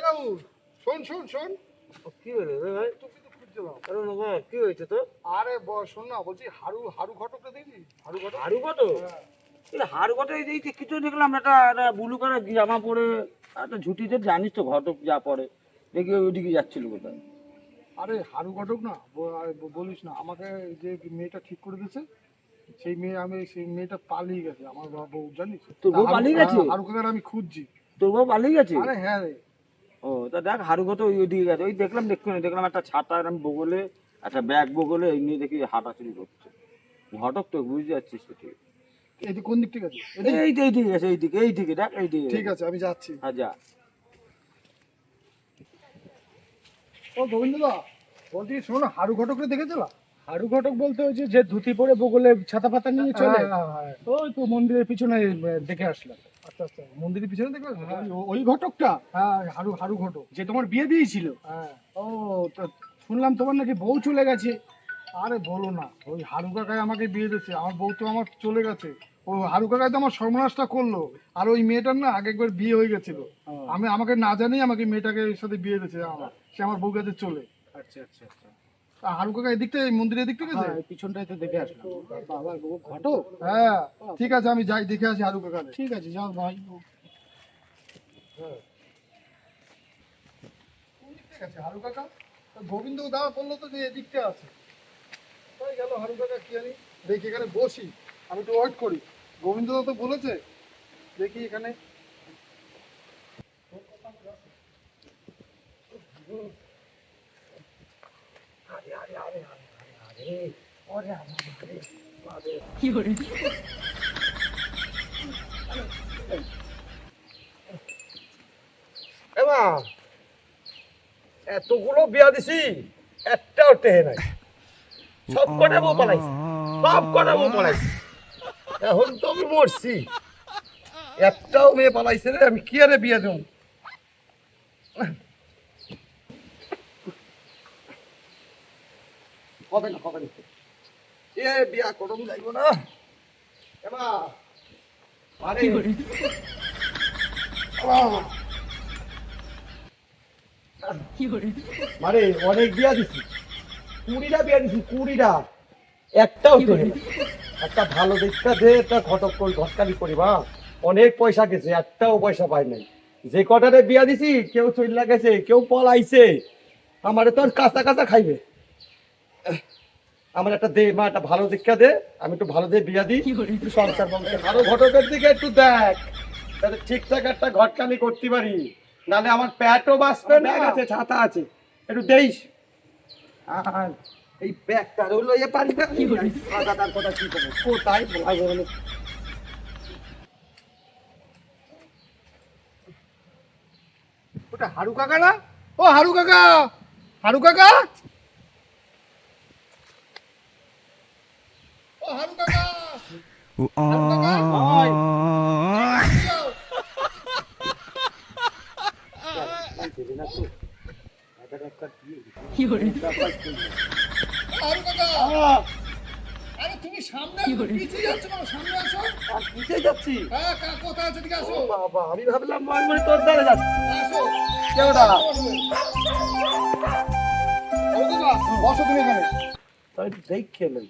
বাবু শোন শোন শোন। কি হলো রে ভাই? তোকে তো খুঁজছিলাম। আরে বাবা কি হয়েছে তো? আরে শোন না, বলছি হারু হারু ঘটকটা দেখবি? হারু ঘটক। হাড়ু কটো? হ্যাঁ। হাড়ু কটো এই যে কিছু দেখলাম একটা একটা ব্লু কালার জামা পরে একটা ঝুটিতে, জানিস তো ঘটক যা পরে, দেখি ওইদিকে যাচ্ছিল কোথায়। আরে হারু ঘটক না, বলিস না, আমাকে যে মেয়েটা ঠিক করে দিয়েছে সেই মেয়ে, আমি সেই মেয়েটা পালিয়ে গেছে আমার বউ, জানিস? তোর বউ পালিয়ে গেছে? হারু কাকার আমি খুঁজছি। তোর বউ পালিয়ে গেছে? আরে হ্যাঁ রে। ও তা দেখ হাড়ু কটো ওইদিকে গেছে, ওই দেখলাম দেখলাম একটা ছাতা এরকম বগলে, একটা ব্যাগ বগলে এই নিয়ে দেখি হাঁটাচুরি করছে। ঘটক তো বুঝতে যাচ্ছিস তো ঠিক। এদিকে কোন দিক থেকে আছে? এইদিকে গেছে, এইদিকে দেখ, এইদিকে। ঠিক আছে, আমি যাচ্ছি। হ্যাঁ যা। ও গোবিন্দদা, বলছি শোনো, হারু ঘটককে দেখেছিল? হাড়ু ঘটক বলতে ওই যে ধুতি পরে বগলে ছাতা পাতা নিয়ে চলে, হ্যাঁ। ওই তো মন্দিরের পিছনে দেখে আসলাম। আচ্ছা আচ্ছা, মন্দিরের পিছনে দেখবে? হ্যাঁ, ওই ঘটকটা হ্যাঁ, হারু হারু ঘটক। যে তোমার বিয়ে দিয়েছিল। হ্যাঁ। ও তো শুনলাম তোমার নাকি বউ চলে গেছে। আরে বলো না, ওই হারু কাকাই আমাকে বিয়ে দিয়েছে, আমার বউ তো আমার চলে গেছে। ও হারু কাকাই তো আমার সর্বনাশটা করলো। আর ওই মেয়েটার না আগে একবার বিয়ে হয়ে গেছিল, আমাকে না জানিয়ে আমাকে মেয়েটাকে এর সাথে বিয়ে দিয়েছে। সে আমার বউ কাছে চলে। আচ্ছা আচ্ছা আচ্ছা, আর হারু কাকা এদিকটা, এই মন্দিরের দিকটা গেছে। হ্যাঁ পিছনটাই তো দেখে আসলাম। বাবা ও ঘটক। হ্যাঁ ঠিক আছে, আমি যাই দেখে আসি হারু কাকা। ঠিক আছে যাও ভাই। ঠিক আছে হারু কাকা, গোবিন্দ দাদা বললো তো যে এদিকটা আছে। তাই গেল হারু কাকা, কি জানি। দেখি এখানে বসি, আমি একটু ওয়েট করি। গোবিন্দ দাদা তো বলেছে, দেখি এখানে। এমা এতগুলো বিয়া দিছি, একটাও টেহে নাই। সব কটা বউ পালাইছে, সব কটা বউ পালাইছে। এখন তো আমি মরছি, একটাও মেয়ে পালাইছে রে। আমি কি আরে বিয়া দেব? হবে না, হবে না, এ বিয়া করম যাইব না। এমা আরে মানে অনেক বিয়া দিছি, 20টা বিয়া দিছি, 20টা, একটাও তো নেই। একটা ভালো দীক্ষা দে, একটা ঘটক করি, ঘটকালি করি বা অনেক পয়সা গেছে, একটাও পয়সা পাই নাই। যে কটারে বিয়া দিছি কেউ চইলা গেছে, কেউ পলাইছে। আমারে তো আর কাঁচা কাঁচা খাইবে। আমার একটা দে মা, একটা ভালো দীক্ষা দে, আমি একটু ভালো দিয়ে বিয়া দিই, একটু সংসার বংশে ভালো ঘটকের দিকে একটু দেখ, তাহলে ঠিকঠাক একটা ঘটকালি করতে পারি। নাহলে আমার প্যাটও বাঁচবে না, আছে ছাতা আছে, একটু দেইস। আর এই ব্যাগটা হলো এ পারি না, দাদার কথা কি করবো, কোথায় বলো। ওটা হারু কাকা না? ও হারু কাকা, হারু কাকা, ও হারু কাকা, হারু কাকা, ওই, হারু কাকা। আরে তুমি সামনে আসো, পিছিয়ে যাচ্ছ কেন? সামনে আসো। আর পিছিয়ে যাচ্ছি। হ্যাঁ কোথায় আছে? দিকে আসো, ও বাবা, আমি ভাবলাম মনে তোর দ্বারা যাচ্ছি। আসো। কেউটা হারু কাকা, বসো তুমি এখানে। তাই দেখ খেলেন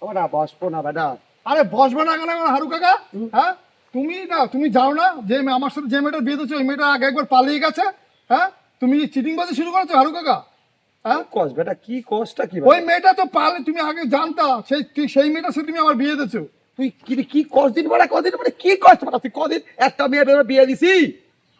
আমার বসবো না বেটা। আরে বসবে না কেন হারু কাকা? হ্যাঁ তুমি না, তুমি যাও না, যে আমার সাথে যে মেয়েটার বিয়ে দিচ্ছ ওই মেয়েটা আগে একবার পালিয়ে গেছে। হ্যাঁ তুমি চিটিং বাজি শুরু করেছো হারু কাকা। হ্যাঁ কস বেটা, কি কসটা কি ওই মেয়েটা তো পালে, তুমি আগে জানতা, সেই মেয়েটার সাথে তুমি আমার বিয়ে দিচ্ছ। তুই কি কদিন বেটা, কদিন বেটা কি কষ্ট বেটা, তুই কদিন একটা মেয়ে বেটা বিয়ে দিছি।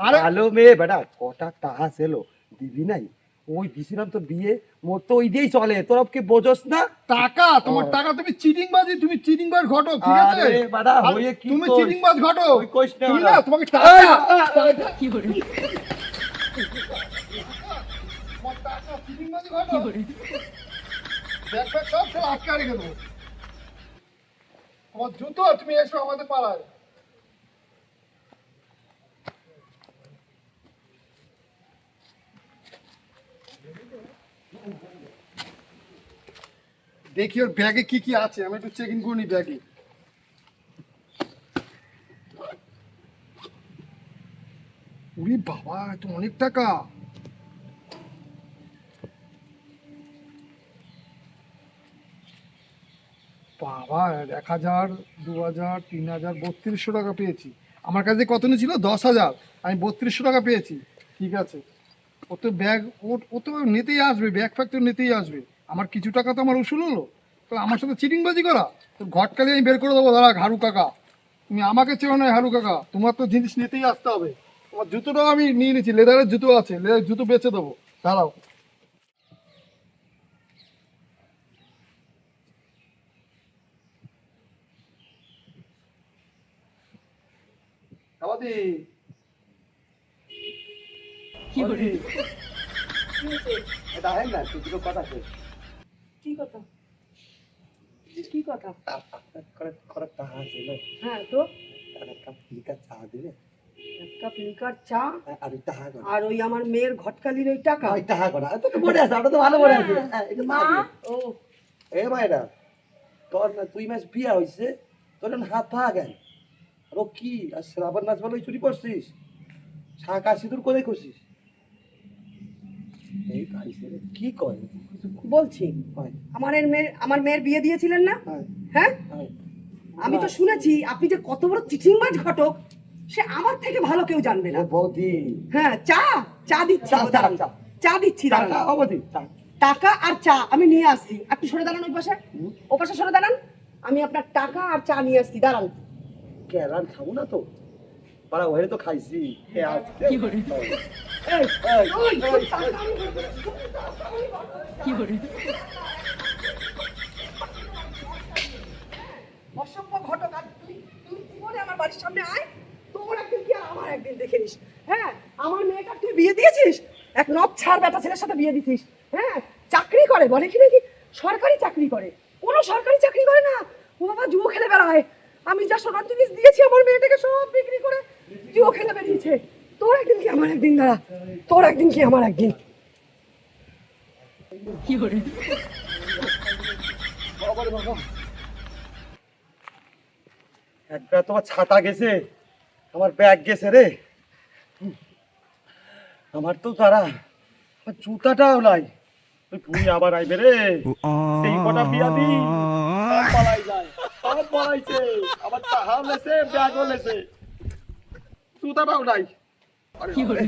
আরে ভালো মেয়ে বেটা, কটা টাকা ছিল দিবি নাই? ওই দিছিলাম তো বিয়ে, মোর তো ওই দিয়েই চলে, তোর কি বোঝস না? টাকা, তোমার টাকা, তুমি চিটিং বাজি, তুমি চিটিং বাজ ঘটক, ঠিক আছে? আরে বেটা, আর হয়ে কি তুমি কইস? চিটিং বাজ ঘটক, ওই কইস না তুমি বেটা। না, তোমাকে টাকা, তোমার টাকা, চিটিং বাজি ঘটক, ব্যাগ ফ্যাগ সব আটকে রেখে দেবো। তোমার জুতো, তুমি এসো আমাদের পাড়ায়। দেখি ওর ব্যাগে কি কি আছে, আমি একটু চেক ইন করে নি ব্যাগে। উরি বাবা, তো অনেক টাকা। বাবা, 1,000, 2,000, 3,000, 3200 টাকা পেয়েছি। আমার কাছে কত ছিল? 10,000, আমি 3200 টাকা পেয়েছি। ঠিক আছে, ও তো ব্যাগ, ও তো নিতেই আসবে, ব্যাগ ফ্যাগ তো নিতেই আসবে। আমার কিছু টাকা তো আমার উসুল হলো। তো আমার সাথে চিটিংবাজি করা, তো ঘটকালি আমি বের করে দেবো। দাঁড়া হারু কাকা, তুমি আমাকে চেনো না হারু কাকা, তোমার তো জিনিস নিতেই আসতে হবে। তোমার জুতোটাও আমি নিয়ে নিচ্ছি, লেদারের জুতো আছে, লেদারের জুতো বেচে দেবো। দাঁড়াও। আমাদি কি করে? এটা হয় না, তুই দুটো কথা শেষ। কি কথা? কি কথা? করে টাকা আছে না, হ্যাঁ তো আর এক কাপ লিকার চা দিলে। এক কাপ লিকার চা আর ওই টাকা করা, আর ওই আমার মেয়ের ঘটকালির ওই টাকা। ওই টাকা করা তো মনে আছে, আমরা তো ভালো মনে আছে। মা, ও এ মায়েরা, তোর না 2 মাস বিয়া হয়েছে, তোর না হাত পা গেল। আর ও কি, আর শ্রাবণ মাস বলে চুরি করছিস? শাঁখা সিঁদুর করে করছিস? এই খাইছে রে, কি করে? বলছি হয়, আমার মেয়ের বিয়ে দিয়েছিলেন না? হয়, হ্যাঁ, হয়। আমি তো শুনেছি আপনি যে কত বড় চিচিংবাজ ঘটক, সে আমার থেকে ভালো কেউ জানবে না। ও বৌদি, হ্যাঁ, চা চা দিচ্ছি, চা, চা, দাঁড়ান। চা। চা দিচ্ছি, টাকা দাঁড়ান। অবধি, টাকা আর চা আমি নিয়ে আসছি, আপনি সরে দাঁড়ান। ওই পাশে সরে দাঁড়ান। আমি আপনার টাকা আর চা নিয়ে আসছি, দাঁড়ান। কেরান খাবো না তো, পাড়া ওখানে তো খাইছি। এ আজকে কি করে? এই, এই, ওই, এই, টাকা আমি- কি করে? অসভ্য ঘটক, আর তুই তুই কি বলে আমার বাড়ির সামনে আয়? তোর একদিন কি আর আমার একদিন দেখে নিস। হ্যাঁ, আমার মেয়েটা তুই বিয়ে দিয়েছিস, এক নব ছাড় বেটা ছেলের সাথে বিয়ে দিছিস। হ্যাঁ, চাকরি করে বলে কি নাকি সরকারি চাকরি করে? কোনো সরকারি চাকরি করে না, ও বাবা জুয়ো খেলে বেড়ায়। আমি যা সোনার জিনিস দিয়েছি আমার মেয়েটাকে সব বিক্রি করে জুয়ো খেলে বেরিয়েছে। তোর একদিন কি আমার একদিন, দাঁড়া, তোর একদিন কি আমার একদিন। কি করে? একটা তোমার ছাতা গেছে, আমার ব্যাগ গেছে রে। আমার তো তারা, আমার জুতাটাও নাই। তুই আবার আইবে রে, সেই কটা বিয়া দি সব পালাই যায়, সব পালাইছে। আমার টাকাও লেছে, ব্যাগও লেছে, জুতাটাও নাই। কি করে?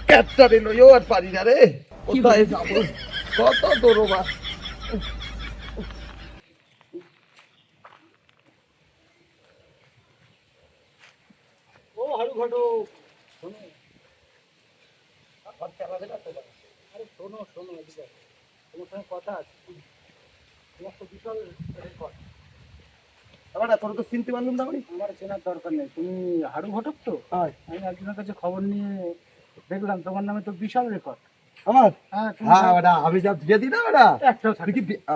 ক্যাটটা রে লইও আর পারি না রে, কোথায় যাবো, কত দৌড়বা। ও হারু ঘটো, আরে শোনো শোনো, এদিকে আসো। তোমার সঙ্গে কথা আছে, তোমার তো বিশাল রেকর্ড। আবার তোর তো চিনতে পারলাম না। আমার চেনার দরকার নেই, তুমি হারু ঘটক তো? হয় আমি একজনের কাছে খবর নিয়ে দেখলাম তোমার নামে তো বিশাল রেকর্ড। আমার, হ্যাঁ, হ্যাঁ বেটা, আমি যা বিয়ে দিই না বেটা, একটাও তুই থাকে কি না।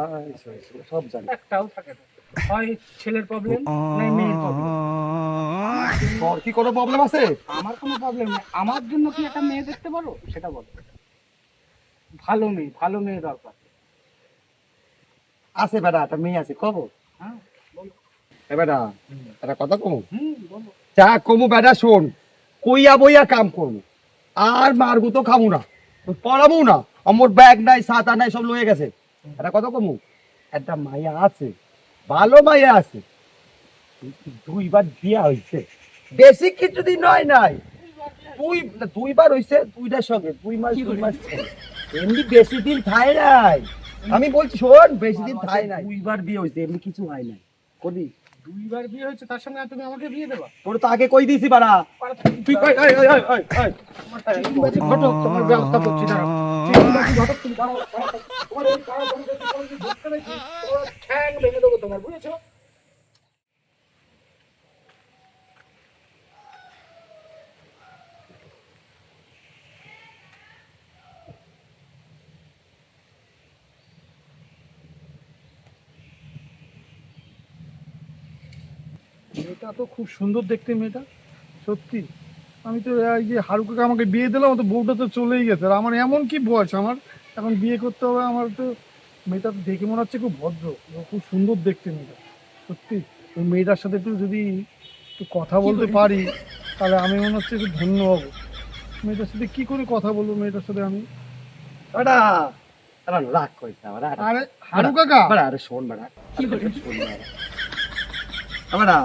সব জানি। একটাও থাকে না, হয় ছেলের প্রবলেম নাই মেয়ের প্রবলেম। তোর কি কোনো প্রবলেম আছে? আমার কোনো প্রবলেম নেই, আমার জন্য কি একটা মেয়ে দেখতে পারো সেটা বলো। ভালো মেয়ে, ভালো মেয়ে দরকার। আছে বেটা, একটা মেয়ে আছে, কব? হ্যাঁ বলো। এ বেটা, একটা কথা কমু, বলো। চা কমু বেটা, শোন, কইয়া বইয়া কাম করবো, আর মারগু তো খামু না, পড়াবো না। আমার ব্যাগ নাই, ছাতা নাই, সব লয়ে গেছে। একটা কথা কমু, একটা মাইয়া আছে, ভালো মাইয়া আছে, 2বার বিয়া হয়েছে, বেশি কিছুদিন নয় নাই, 2বার হয়েছে, 2টার সঙ্গে 2 মাস 2 মাস ছেলে। এমনি বেশি দিন থাই নাই, আমি বলছি শোন, বেশি দিন থাই নাই, 2বার বিয়ে হয়েছে, এমনি কিছু হয় নাই। করবি? 2বার বিয়ে হয়েছে, তার সঙ্গে তুমি আমাকে বিয়ে দেবা? তোর তো আগে কই দিয়েছি বাড়া। তুই ওই ওই ওই ওই ওই চিটিংবাজি ঘটক, তোমার ব্যবস্থা করছি, দাঁড়াও। চিটিংবাজি ঘটক, তুমি দাঁড়াও, দাঁড়াও। তোমার এই কারা জমি যদি কোনোদিন ধরতে দেখি, তোমার ঠ্যাং ভেঙে দেবো তোমার, বুঝেছো? মেয়েটা তো খুব সুন্দর দেখতে, মেয়েটা সত্যি। আমি তো এই যে হারুকাকে আমাকে বিয়ে দিলাম, তো বউটা তো চলেই গেছে, আর আমার এমন কি বয়স, আমার এখন বিয়ে করতে হবে? আমার তো মেয়েটা তো দেখে মনে হচ্ছে খুব ভদ্র, ও খুব সুন্দর দেখতে মেয়েটা সত্যি। ওই মেয়েটার সাথে একটু যদি একটু কথা বলতে পারি, তাহলে আমি মনে হচ্ছে একটু ধন্য হবো। মেয়েটার সাথে কি করে কথা বলবো মেয়েটার সাথে আমি? বেটা আমার রাগ করিস না বেটা। আরে হারু কাকা, বেটা আরে শোন বেটা, শোন বেটা। বেটা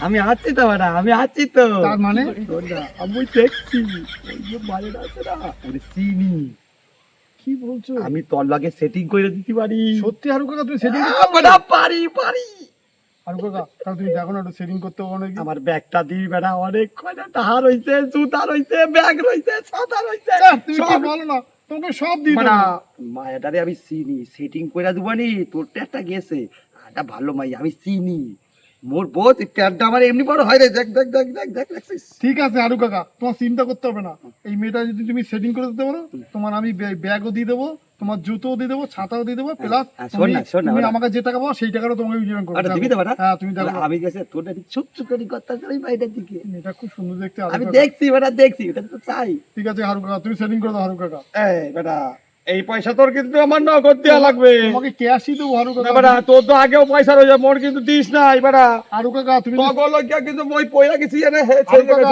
আমি আছি তো বেটা, আমি আছি তো। তার মানে? শোন না, আমি দেখছি ওই যে মায়ের আছে না, ওরে চিনি। কি বলছো? আমি তোর লাগে সেটিং করে দিতে পারি। সত্যি হারু কাকা তুমি সেটিং করতে পারো? বেটা পারি পারি। হারু কাকা তাহলে তুমি দেখো না একটু সেটিং করতে পারো নাকি? আমার ব্যাগটা দিবি বেটা, অনেক কয়টা টাকা রইছে, জুতা রইছে, ব্যাগ রইছে, ছাতা রইছে, তুমি কি বলো না, তোমাকে সব দিয়ে বেটা দেবো। মায়াটারে আমি চিনি, সেটিং করে দিবানি। তোর একটা গেছে, এটা ভালো মাই, আমি চিনি। মোর বহুত প্যাডটা আমার এমনি বড় হয় রে, দেখ দেখ দেখ দেখ দেখ দেখছিস? ঠিক আছে হারু কাকা, তোমার চিন্তা করতে হবে না। এই মেয়েটা যদি তুমি সেটিং করে দিতে পারো, তোমার আমি ব্যাগও দিয়ে দেবো, তোমার জুতোও দিয়ে দেবো, ছাতাও দিয়ে দেবো, প্লাস শোন না, শোন না, তুমি বেটা। আমাকে যে টাকা পাবো সেই টাকাটা তোমাকে রিটার্ন করবো। আরে দিবি তো বেটা? হ্যাঁ তুমি দেখো। আমি গেছে তোর একটু চুপ চুপ করে করতে চাই বাইরের দিকে। এটা খুব সুন্দর দেখতে হারু আমি কাকা। দেখছি বেটা, দেখছি, এটা তো চাই। ঠিক আছে হারু কাকা, তুমি সেটিং করে দাও হারু কাকা। এই বেটা, এই পয়সা তোর কিন্তু আমার নগদ দেওয়া লাগবে। তোমাকে ক্যাশই দেবো হারু না কাকা। বেটা, তোর তো আগেও পয়সা রয়েছে, মোর কিন্তু দিস নাই বেটা। হারু কাকা তুমি তখন লজ্জা কিন্তু মই পয়সা কিছু এনে হারু কাকা,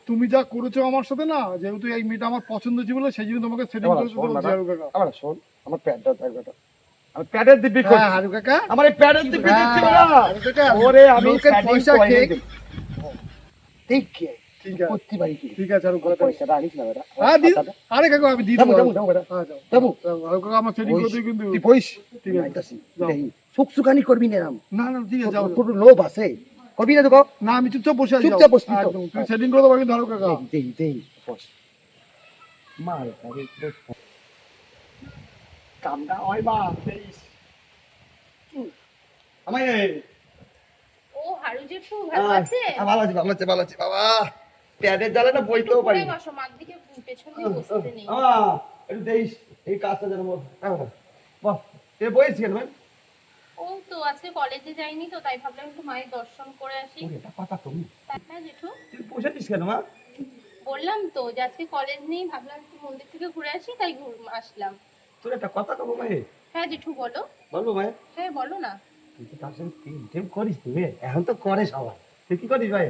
তুমি যা করেছো আমার সাথে না, যেহেতু এই মেয়েটা আমার পছন্দ ছিল বলে সেই জন্য তোমাকে সেটিং করে দিতে বলছি হারু কাকা। আমার শোন, আমার প্যাডটা দেখ বেটা, আমি প্যাডের দিব্যি করছি। হ্যাঁ হারু কাকা, আমার এই প্যাডের দিব্যি হ্যাঁ, দিচ্ছি বেটা। হারু কাকা, ওরে আমি লোকের setting পয়সা করে খেয়ে- দিই। ঠিক আছে, ঠিক আছে করতে পারি কি? ঠিক আছে হারু ওর কাকা। পয়সাটা আনিস না বেটা। হ্যাঁ দি, আরে কাকা আমি দিয়ে দেবো। যাবো, যাবো, যাবো বেটা। হ্যাঁ যাও যাবো। যাও, হারু কাকা আমার সেটিং করে দিই কিন্তু। তুই বইস। ঠিক আছে। আইতাছি। যাও। দেখি, সুকসুকানি করবি না এরম। না না ঠিক আছে যাও। তোর লোভ আছে, করবি না তো গো? না আমি চুপচাপ বসে আছি। চুপচাপ যাও। বসবি তো। একদম, তুমি সেটিং করে দেবো কিন্তু হারু কাকা। দেই, দেই, বস। মার, আরে, বস। কামটা হয় বা, দেইস। আমায় ও হারু জেঠু ভালো আছে? ভালো আছি, ভালো আছি, ভালো আছি বাবা। প্যাডের জ্বালা না বইতেও পারি ঘুরে না। বসো, মার দিকে পেছন দিয়ে বসতে নেই। একটু দেইস, এই কাজটা যেন বাহ, এ বইছি কেন ভাই? ও তো আজকে কলেজে যাইনি তো, তাই ভাবলাম একটু মায়ের দর্শন করে আসি। এটা কথা তুমি হ্যাঁ জেঠু, তুই বসেছিস কেন মা? বললাম তো যে আজকে কলেজ নেই, ভাবলাম একটু মন্দির থেকে ঘুরে আসি, তাই আসলাম। তোর একটা কথা কব ভাই, হ্যাঁ জেঠু বলো। বলবো ভাই? হ্যাঁ বলো না। তুই তো তার সঙ্গে প্রেম করিস তুই, এখন তো করে সবাই। তুই কি করিস ভাই?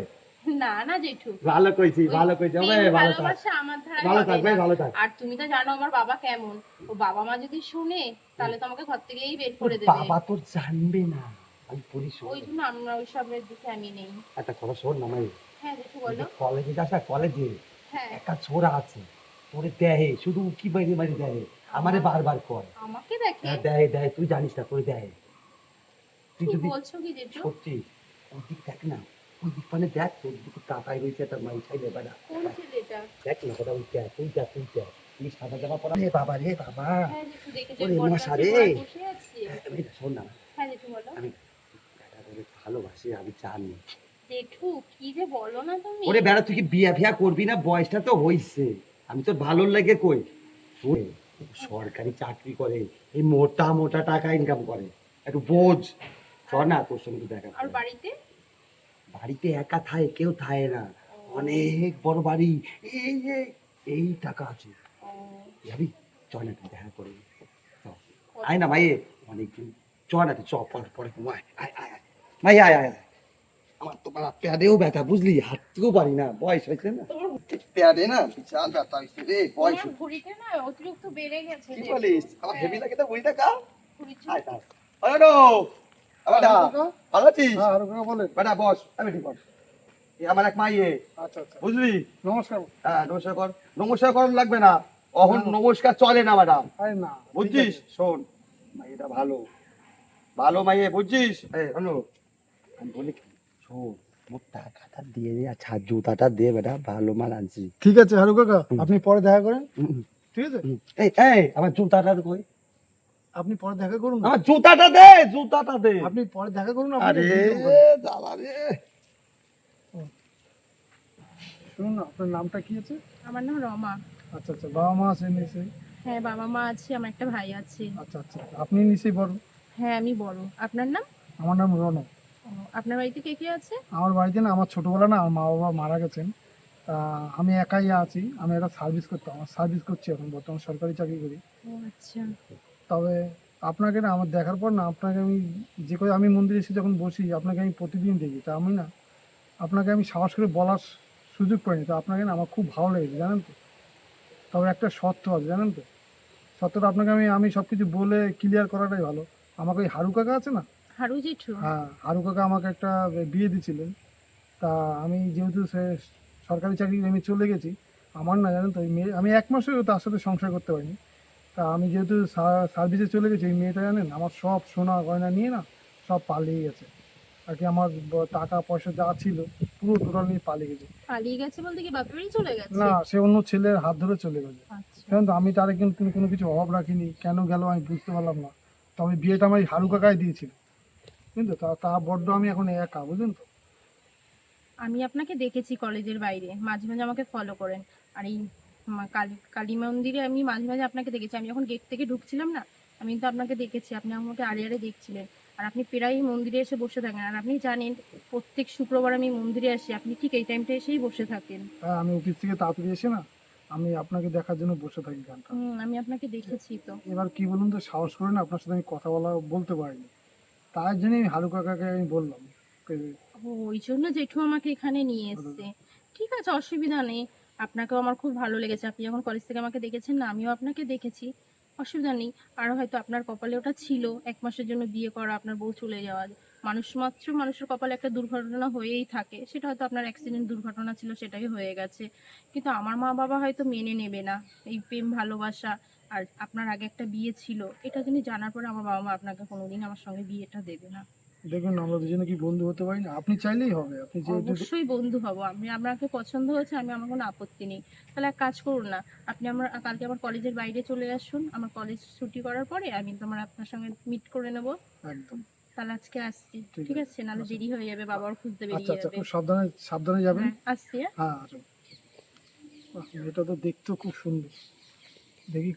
না না জেঠু, ভালো কইছি, ওই ভালো কইছি ভাই, প্রেম ভালো থাক। ভালোবাসা আমার ধারায় ভালো হবে থাক ভাই, না। ভালো থাক। আর তুমি তো জানো আমার বাবা কেমন, ও বাবা মা যদি শুনে তাহলে তো আমাকে ঘর থেকেই বের করে দেবে। বাবা তোর জানবে না, আমি বলি শোন। ওই জন্য আমরা ওই সবের দিকে আমি নেই। একটা কথা শোন না ভাই, হ্যাঁ জেঠু বলো। কলেজে যাস না, কলেজে হ্যাঁ একটা ছোড়া আছে, তোরে দেহে শুধু কি বাইরে বাইরে দেহে, আমারে বারবার কর। আমাকে দেখে? হ্যাঁ দেহে দেহে, তুই জানিস না, তোরে দেহে। তুই কি যদি বলছো কি জেঠু? সত্যি ওই দিক দেখ না, ওই দিক মানে দেখ, তোর দিকে তাকাই রয়েছে একটা মাই চাইলে বেড়া। কোন ছেলেটা? দেখ না কথা, ওই দেখ, তুই দেখ, তুই দেখ, তুই সাদা জামা পরা, রে বাবা রে বাবা। হ্যাঁ জেঠু দেখেছি, ওরে বরযাত্রী মশা রে। ঘোড়ায় বসে আছে। এই শোন না, হ্যাঁ জেঠু বলো। আমি বেটাটারে ভালোবাসি, আমি জানি। জেঠু কি যে বলো না তুমি। ওরে বেড়া, তুই কি বিয়া ফিয়া করবি না? বয়সটা তো হইছে, আমি তো ভালো লাগে কই। শোন, সরকারি চাকরি করে, এই মোটা মোটা টাকা ইনকাম করে, একটু বোঝ। চল না তোর সঙ্গে দেখা আর করে। বাড়িতে? বাড়িতে একা থায়, কেউ থায় না, অনেক বড় বাড়ি, এই এই টাকা আছে। ও, যাবি? চল না, তুই দেখা করে নি। চল। আয় না ভাই, অনেকদিন। চ না তুই, চ, পরে পরে ঘুমায়। আয় আয় আয় ভাই, আয় আয় আয়। আমার তো বাড়া প্যাডেও ব্যথা, বুঝলি, হাঁটতেও পারি না, বয়স হয়েছে না। প্যাডে না বিশাল ব্যথা হয়েছে রে, বয়স তোমার ভুঁড়িটা না অতিরিক্ত বেড়ে গেছে কি জেঠু। বলিস? আমার হেভি লাগে তো, বুঝি টাকা। ভুঁড়ির আয় চুল- আয়। আরে নো, আবার কাকা? ভালো আছিস? হ্যাঁ হারু কাকা বলেন। বেটা বস, আমি ঠিক বস। এ আমার এক মাইয়ে, আচ্ছা আচ্ছা, বুঝলি? নমস্কার। হ্যাঁ, নমস্কার কর। নমস্কার কর লাগবে না, অহন নমস্কার চলে না ম্যাডাম, আরে না বুঝছিস? শোন, মাইয়েটা ভালো, ভালো মাইয়ে, বুঝছিস? এই হলো, আমি বলি কি, শোন, মোর টাকাটা দিয়ে দে, আচ্ছা জুতাটা দে বেটা, ভালো মাল আনছি। ঠিক আছে হারু কাকা, আপনি পরে দেখা করেন। ঠিক আছে, এই এই আমার জুতাটা কই? আপনি পরে দেখা করুন না। আমার জুতাটা দে, জুতাটা দে। আপনি পরে দেখা করুন। আপনি আরে video করেন। দাদা রে, শুনুন না, আপনার নামটা কি আছে? আমার নাম রমা। আচ্ছা আচ্ছা, বাবা মা আছে নিশ্চয়ই? হ্যাঁ বাবা মা আছে, আমার একটা ভাই আছে। আচ্ছা আচ্ছা, আপনি নিশ্চয়ই বড়? হ্যাঁ আমি বড়। আপনার নাম? আমার নাম রনক। ও, আপনার বাড়িতে কে কে আছে? আমার বাড়িতে না, আমার ছোটবেলা না আমার মা বাবা মারা গেছেন, তা আমি একাই আছি। আমি একটা সার্ভিস করতাম, আমার সার্ভিস করছি এখন, বর্তমানে সরকারি চাকরি করি। ও আচ্ছা। তবে আপনাকে না আমার দেখার পর না, আপনাকে আমি যে করে আমি মন্দিরে এসে যখন বসি আপনাকে আমি প্রতিদিন দেখি, তা আমি না আপনাকে আমি সাহস করে বলার সুযোগ পাইনি, তো আপনাকে না আমার খুব ভালো লেগেছে জানেন তো। তবে একটা শর্ত আছে জানেন তো, শর্তটা আপনাকে আমি সব কিছু বলে ক্লিয়ার করাটাই ভালো। আমাকে ওই হারু কাকা আছে না, হারু জেঠু? হ্যাঁ হারু কাকা আমাকে একটা বিয়ে দিয়েছিলেন। তা আমি যেহেতু সরকারি চাকরি আমি চলে গেছি, আমার না জানেন তো ওই মেয়ে, আমি 1 মাসেও তার সাথে সংসার করতে পারিনি। তা আমি যেহেতু সার্ভিসে চলে গেছি, ওই মেয়েটা জানেন আমার সব সোনা গয়না নিয়ে না সব পালিয়ে গেছে আর কি। আমার টাকা পয়সা যা ছিল পুরো টোটাল নিয়ে পালিয়ে গেছে। পালিয়ে গেছে বলতে কি বাপের বাড়ি চলে গেছে? না, সে অন্য ছেলের হাত ধরে চলে গেছে। আচ্ছা। কারণ তো আমি তার কিন্তু কোনো কিছু অভাব রাখিনি, কেন গেল আমি বুঝতে পারলাম না। তবে বিয়েটা আমার এই হারু কাকাই দিয়েছিল, কিন্তু তা বড্ড আমি এখন একা, বুঝলেন তো। আমি আপনাকে দেখেছি কলেজের বাইরে, মাঝে মাঝে আমাকে ফলো করেন। আর এই কালী মন্দিরে আমি মাঝে মাঝে আপনাকে দেখেছি। আমি যখন গেট থেকে ঢুকছিলাম না, আমি কিন্তু আপনাকে দেখেছি, আপনি আমাকে আড়ে আড়ে দেখছিলেন। আর আপনি প্রায় মন্দিরে এসে বসে থাকেন। আর আপনি জানেন প্রত্যেক শুক্রবার আমি মন্দিরে আসি, আপনি ঠিক এই টাইমটা এসেই বসে থাকেন। হ্যাঁ, আমি অফিস থেকে তাড়াতাড়ি এসে না আমি আপনাকে দেখার জন্য বসে থাকি গানটা। আমি আপনাকে দেখেছি তো। এবার কি বলুন তো, সাহস করে না আপনার সাথে আমি কথা বলতে পারিনি, তার জন্য আমি হারু কাকাকে আমি বললাম। ওই জন্য জেঠু আমাকে এখানে নিয়ে এসছে। ঠিক আছে, অসুবিধা নেই। আপনাকেও আমার খুব ভালো লেগেছে। আপনি যখন কলেজ থেকে আমাকে দেখেছেন না, আমিও আপনাকে দেখেছি। অসুবিধা নেই। আর হয়তো আপনার কপালে ওটা ছিল 1 মাসের জন্য বিয়ে করা, আপনার বউ চলে যাওয়া। মানুষের কপালে একটা দুর্ঘটনা হয়েই থাকে। সেটা হয়তো আপনার অ্যাক্সিডেন্ট দুর্ঘটনা ছিল, সেটাই হয়ে গেছে। কিন্তু আমার মা বাবা হয়তো মেনে নেবে না এই প্রেম ভালোবাসা। আর আপনার আগে একটা বিয়ে ছিল, এটা তিনি জানার পরে আমার বাবা মা আপনাকে কোনোদিন আমার সঙ্গে বিয়েটা দেবে না। দেখুন আমরা দুজনে কি বন্ধু হতে পারি না? আপনি চাইলেই হবে, আপনি যেহেতু অবশ্যই বন্ধু হব। আপনাকে পছন্দ হয়েছে, আমার কোনো আপত্তি নেই। তাহলে এক কাজ করুন না, আপনি কালকে আমার কলেজের বাইরে চলে আসুন। আমার কলেজ ছুটি করার পরে আমি আপনার সঙ্গে মিট করে নেব। একদম। তাহলে আজকে আসছি, ঠিক ঠিক আছে? নাহলে দেরি হয়ে যাবে, বাবার খুঁজতে আচ্ছা বেরিয়ে আচ্ছা, যাবে। খুব সাবধানে সাবধানে যাবেন। হ্যাঁ, আসছি। হ্যাঁ। হ্যাঁ আসুন। মেয়েটা তো দেখতেও খুব সুন্দর। দেখি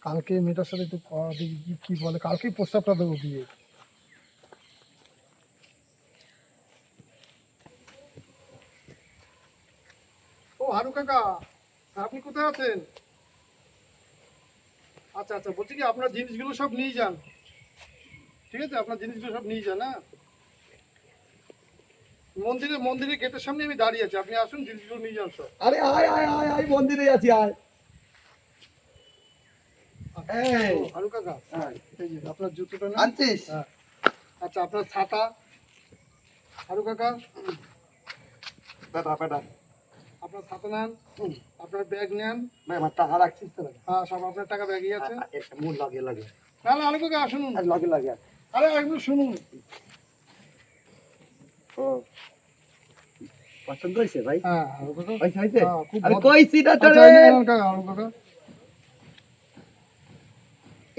কালকে মেয়েটার সাথে একটু দেখি কি বলে, কালকেই প্রস্তাবটা দেবো বিয়ে। ও হারু কাকা, আপনি কোথায় আছেন? আচ্ছা আচ্ছা, বলছি কি আপনার জিনিসগুলো সব নিয়ে যান, ঠিক আছে? আপনার জিনিসগুলো সব নিয়ে যান। হ্যাঁ, মন্দিরে গেটের সামনে আমি দাঁড়িয়ে আছি, আপনি আসুন জিনিসগুলো নিয়ে যান সব। আরে আয় আয় আয় আয়, মন্দিরে আছি, আয়। এই, ও, হারু কাকা, আয়। এই যে আপনার জুতোটা নেন। আনছিস? হ্যাঁ। আচ্ছা, আপনার ছাতা। হারু কাকা, বেটা বেটা, আপনার ছাতা নেন, আপনার ব্যাগ নেন। ভাই আমার টাকা রাখছিস তো? হ্যাঁ, সব আপনার টাকা ব্যাগই আছে। মন লাগে লাগে, না না হারু কাকা শুনুন, আর লাগে লাগে। আরে একটু শুনুন। ও, পছন্দ হয়েছে ভাই? হ্যাঁ হারু কাকা, হয়েছে হয়েছে? হ্যাঁ, খুব আমি ভদ্র। কইছি না আচ্ছা, তোরে। এই নেন কাকা, হারু কাকা।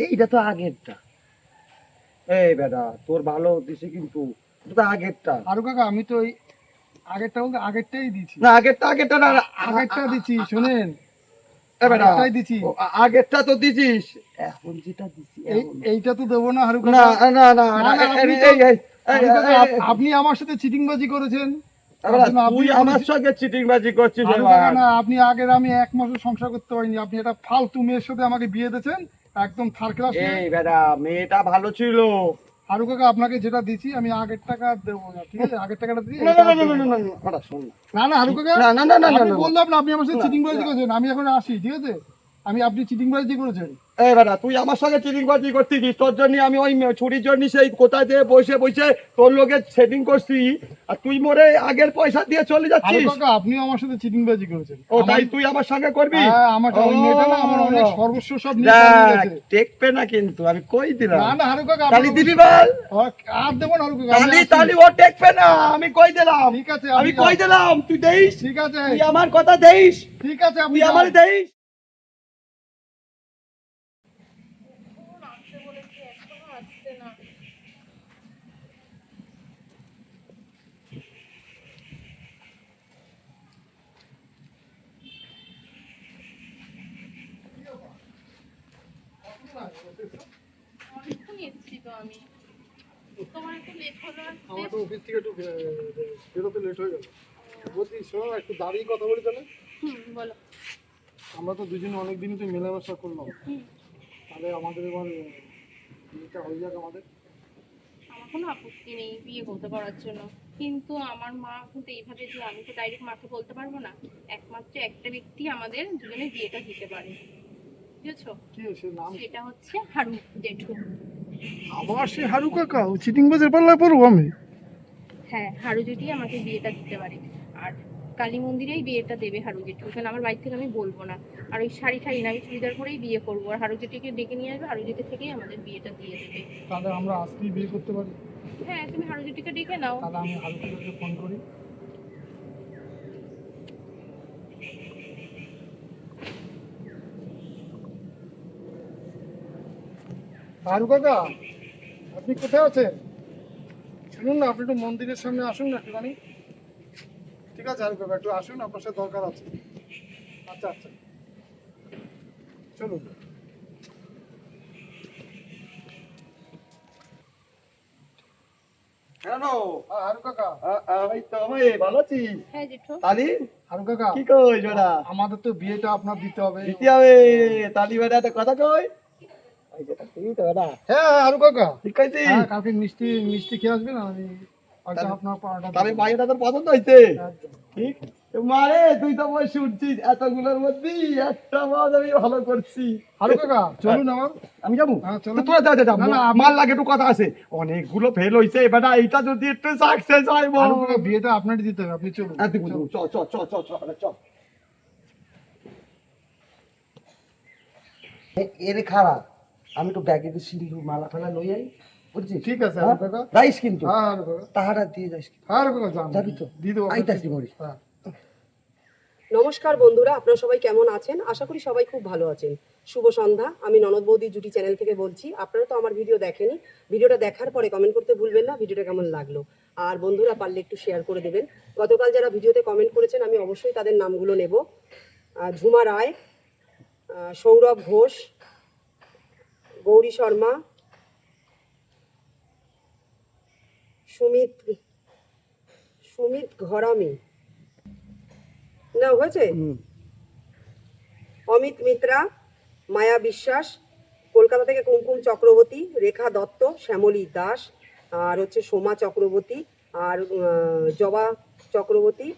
এইটা তো আগেরটা। এই বেটা, তোর ভালো দিছে কিন্তু, এটা তো আগেরটা। হারু কাকা, আমি তো ওই আগেরটা বলতে আগেরটাই দিছি। না, আগেরটা না, আগেরটা দিছি, শুনেন। এ বেটা, আগেরটাই দিছি। ও, আগেরটা তো দিছিস, এখন যেটা দিছি এইটা তো দেবো না হারু না কাকা। না না না, না, আপনি এই তো- এই এই হারু কাকা, আপনি আমার সাথে চিটিংবাজি করেছেন। তার জন্য তুই আপনি আমার সঙ্গে চিটিংবাজি করছিস হারু এবার। কাকা না, আপনি আগের আমি 1 মাসও সংসার করতে পারিনি, আপনি একটা ফালতু মেয়ের সাথে আমাকে বিয়ে দিয়েছেন, একদম থার্ড ক্লাস। এই বেটা, মেয়েটা ভালো ছিল। হারু কাকা, আপনাকে যেটা দিছি আমি আগের টাকা দেবো না, ঠিক আছে? আগের টাকাটা দিয়ে না না না না না না, ওটা শোন না। না না হারু কাকা, না, না, না, না, না, আমি না। বললাম না আপনি আমার সাথে না, চিটিংবাজি না। করেছেন, আমি এখন আসি, ঠিক আছে? আপনি চিটিংবাজি করেছেন। এই বেটা, তুই আমার সঙ্গে চিটিংবাজি করছিস, তোর জন্য আমি ওই ছুটির জন্য সেই কোথায় দিয়ে বসে বসে তোর লোকের সেটিং করছি, আর তুই মোরে আগের পয়সা দিয়ে চলে হারু যাচ্ছিস। কাকা, আপনিও আমার সাথে চিটিংবাজি করেছেন। ও তাই, তুই আমার সঙ্গে করবি? হ্যাঁ, আমার ওই ও। মেয়েটা না আমার অনেক সর্বস্ব সব নিয়ে পালিয়ে দেখ, গেছে। টেকবে না কিন্তু, আমি কই দিলাম। না না হারু কাকা, তালি আপনি- দিবি বল? আর দেবো না হারু কাকা, আমি তালি আসি। তালি ও টেকবে না, আমি কই দিলাম। ঠিক আছে, আমি কই দিলাম, তুই দেইস। ঠিক আছে, তুই আমার কথা দেইস, ঠিক আছে, আপনি তুই আমার যান। দেইস। অনেকক্ষণ এসছি তো আমি। তোমার একটু লেট হলো আমার আসতে। তো অফিস থেকে একটু বেরোতে লেট হয়ে গেল। বলছি শোনো না, একটু দাঁড়িয়ে কথা বলি তাহলে। বলো। আমরা তো দুজনে অনেক দিনই তো মেলামেশা করলাম, তাহলে আমাদের এবার বিয়েটা হয়ে যাক আমাদের। আমাকে কোনো আপত্তি নেই বিয়ে করতে পারার জন্য, কিন্তু আমার মা কিন্তু এইভাবে যে আমি তো ডাইরেক্ট মাকে বলতে পারবো না, একমাত্র একটা ব্যক্তি আমাদের দুজনের বিয়েটা দিতে পারে, বুঝেছো? কি সে নাম? সেটা হচ্ছে হারু জেঠু। আবার সে হারু কাকা, ও চিটিংবাজের পাল্লায় পড়বো আমি? হ্যাঁ, হারু জেঠি আমাকে বিয়েটা দিতে পারে, আর কালী মন্দিরেই বিয়েটা দেবে হারু জেঠু, কারণ আমার বাড়ি থেকে আমি বলবো না, আর ওই শাড়ি ঠাড়ি না, আমি চুড়িদার পরেই বিয়ে করবো, আর হারু জেঠিকে ডেকে নিয়ে আসবে, হারু জেঠি থেকেই আমাদের বিয়েটা দিয়ে দেবে। তাহলে আমরা আজকেই বিয়ে করতে পারি? হ্যাঁ, তুমি হারু জেঠিকে ডেকে নাও। তাহলে আমি হারু কাকাকে ফোন করি। হারু কাকা, আপনি কোথায় আছেন? শুনুন না, আপনি একটু মন্দিরের সামনে আসুন না একটুখানি। ঠিক আছে হারু কাকা, একটু আসুন, আপনার সাথে দরকার আছে। আচ্ছা আচ্ছা, চলুন। কেন? হারু কাকা, এই তো আমি ভালো আছি। হ্যাঁ জেঠু। তালি হারু কাকা, কি কই বেটা? আমাদের তো বিয়েটা আপনার দিতে হবে। দিতে হবে। তালি বেটা একটা কথা কই। এই যেটা তুই তো বেটা। হ্যাঁ হ্যাঁ হারু কাকা, ঠিক কইছি? হ্যাঁ কালকে মিষ্টি মিষ্টি খেয়ে আসবেন, আমি হয়তো আপনার পাড়াটা তাহলে মাইয়াটা তোর পছন্দ হয়েছে? ঠিক। মারে তুই তো বই শুনছিস এতগুলোর মধ্যে একটা মাছ আমি ভালো করছি। হারু কাকা চলুন আমার। আমি যাবো? হ্যাঁ, চলো। তো তোরা যা যা যা। না, না, মাল লাগে একটু কথা আছে। অনেকগুলো ফেল হইছে বেটা, এইটা যদি একটু সাকসেস হয় বল। হারু কাকা বিয়েটা আপনারই দিতে হবে, আপনি চলুন। আর দিব চ চ চ চ চ চ। এর খারাপ। আমি তো ব্যাগে তো সিন্ধু মালা ফালা লই আই। বুঝছিস? ঠিক আছে হারু কাকা। রাইস কিন্তু হ্যাঁ হারু কাকা, তাহারা দিয়ে যাস। হ্যাঁ হারু কাকা যান, যাবি তো? দিয়ে দেবো। আইতাছি মরি। হ্যাঁ। নমস্কার বন্ধুরা, আপনারা সবাই কেমন আছেন? আশা করি সবাই খুব ভালো আছেন। শুভ সন্ধ্যা, আমি ননদ বৌদি জুটি চ্যানেল থেকে বলছি। আপনারা তো আমার ভিডিও দেখেনি, ভিডিওটা দেখার পরে কমেন্ট করতে ভুলবেন না ভিডিওটা কেমন লাগলো, আর বন্ধুরা পারলে একটু শেয়ার করে দেবেন। গতকাল যারা ভিডিওতে কমেন্ট করেছেন আমি অবশ্যই তাদের নামগুলো নেব। ঝুমা রায়, সৌরভ ঘোষ, গৌরী শর্মা, সুমিত ঘরামি, না হয়েছে, অমিত মিত্রা, মায়া বিশ্বাস, কলকাতা থেকে কুমকুম চক্রবর্তী, রেখা দত্ত, শ্যামলী দাস, আর হচ্ছে সোমা চক্রবর্তী, আর জবা চক্রবর্তী,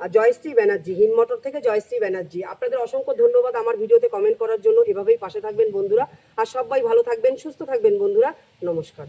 আর জয়শ্রী ব্যানার্জি, হিমমটর থেকে জয়শ্রী ব্যানার্জি। আপনাদের অসংখ্য ধন্যবাদ আমার ভিডিওতে কমেন্ট করার জন্য। এভাবেই পাশে থাকবেন বন্ধুরা, আর সবাই ভালো থাকবেন, সুস্থ থাকবেন বন্ধুরা। নমস্কার।